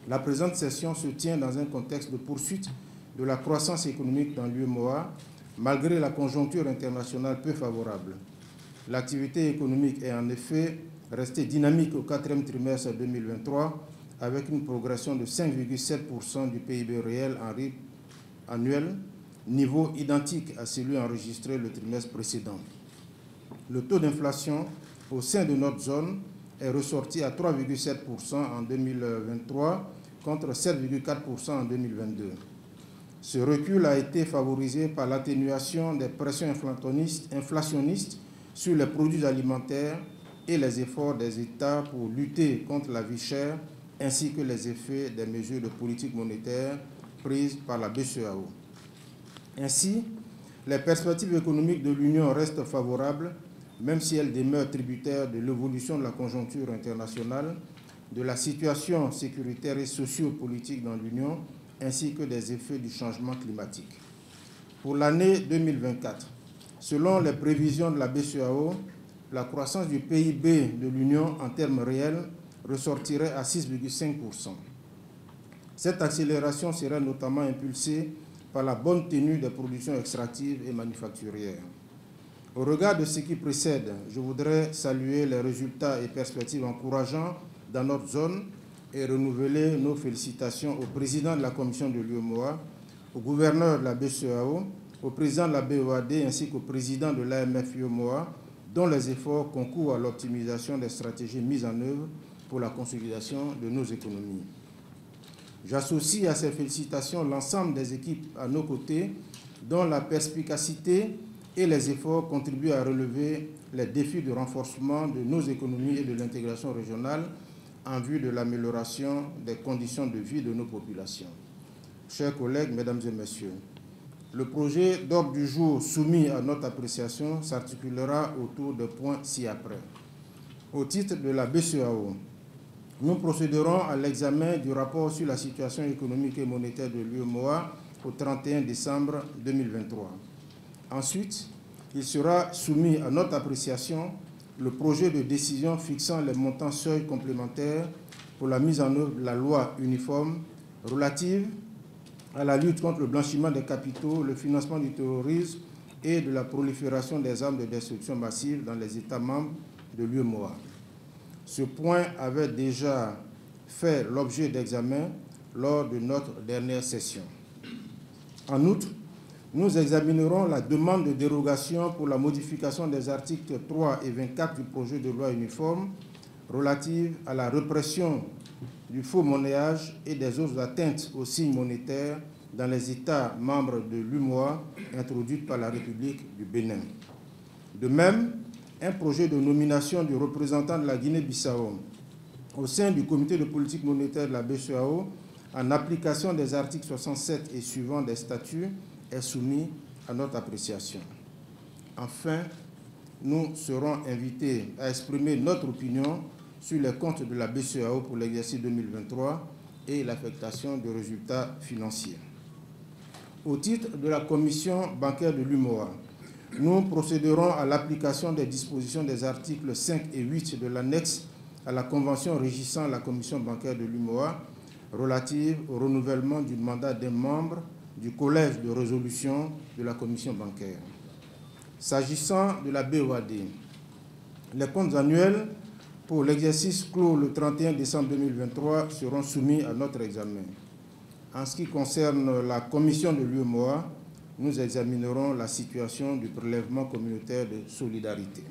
La présente session se tient dans un contexte de poursuite de la croissance économique dans l'UEMOA, malgré la conjoncture internationale peu favorable. L'activité économique est en effet restée dynamique au quatrième trimestre 2023, avec une progression de 5,7% du PIB réel en rythme annuel, niveau identique à celui enregistré le trimestre précédent. Le taux d'inflation au sein de notre zone est ressorti à 3,7% en 2023 contre 7,4% en 2022. Ce recul a été favorisé par l'atténuation des pressions inflationnistes sur les produits alimentaires et les efforts des États pour lutter contre la vie chère, ainsi que les effets des mesures de politique monétaire prises par la BCEAO. Ainsi, les perspectives économiques de l'Union restent favorables, même si elles demeurent tributaires de l'évolution de la conjoncture internationale, de la situation sécuritaire et sociopolitique dans l'Union, ainsi que des effets du changement climatique. Pour l'année 2024, selon les prévisions de la BCEAO, la croissance du PIB de l'Union en termes réels ressortirait à 6,5%. Cette accélération serait notamment impulsée par la bonne tenue des productions extractives et manufacturières. Au regard de ce qui précède, je voudrais saluer les résultats et perspectives encourageants dans notre zone et renouveler nos félicitations au président de la commission de l'UEMOA, au gouverneur de la BCEAO, au président de la BOAD ainsi qu'au président de l'AMF-UEMOA, dont les efforts concourent à l'optimisation des stratégies mises en œuvre pour la consolidation de nos économies. J'associe à ces félicitations l'ensemble des équipes à nos côtés, dont la perspicacité et les efforts contribuent à relever les défis de renforcement de nos économies et de l'intégration régionale en vue de l'amélioration des conditions de vie de nos populations. Chers collègues, mesdames et messieurs, le projet d'ordre du jour soumis à notre appréciation s'articulera autour de points ci-après. Au titre de la BCEAO, nous procéderons à l'examen du rapport sur la situation économique et monétaire de l'UEMOA au 31 décembre 2023. Ensuite, il sera soumis à notre appréciation le projet de décision fixant les montants seuils complémentaires pour la mise en œuvre de la loi uniforme relative à la lutte contre le blanchiment des capitaux, le financement du terrorisme et de la prolifération des armes de destruction massive dans les États membres de l'UEMOA. Ce point avait déjà fait l'objet d'examen lors de notre dernière session. En outre, nous examinerons la demande de dérogation pour la modification des articles 3 et 24 du projet de loi uniforme relative à la répression du faux monnayage et des autres atteintes aux signes monétaires dans les États membres de l'UEMOA introduite par la République du Bénin. De même, un projet de nomination du représentant de la Guinée-Bissau au sein du comité de politique monétaire de la BCEAO en application des articles 67 et suivants des statuts est soumis à notre appréciation. Enfin, nous serons invités à exprimer notre opinion sur les comptes de la BCEAO pour l'exercice 2023 et l'affectation des résultats financiers. Au titre de la commission bancaire de l'UEMOA, nous procéderons à l'application des dispositions des articles 5 et 8 de l'annexe à la convention régissant la commission bancaire de l'UEMOA relative au renouvellement du mandat des membres du collège de résolution de la commission bancaire. S'agissant de la BOAD, les comptes annuels pour l'exercice clos le 31 décembre 2023 seront soumis à notre examen. En ce qui concerne la commission de l'UEMOA, nous examinerons la situation du prélèvement communautaire de solidarité.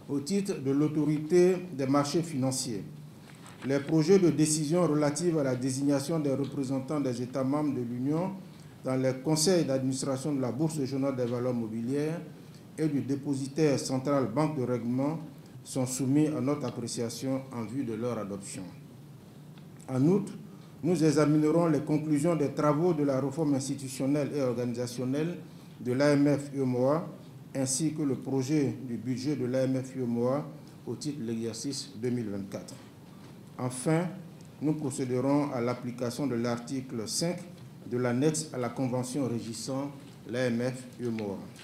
Au titre de l'autorité des marchés financiers, les projets de décision relatifs à la désignation des représentants des États membres de l'Union dans les conseils d'administration de la Bourse régionale des valeurs mobilières et du dépositaire central Banque de règlement sont soumis à notre appréciation en vue de leur adoption. En outre, nous examinerons les conclusions des travaux de la réforme institutionnelle et organisationnelle de l'AMF-UEMOA ainsi que le projet du budget de l'AMF-UEMOA au titre de l'exercice 2024. Enfin, nous procéderons à l'application de l'article 5 de l'annexe à la convention régissant l'AMF-UEMOA.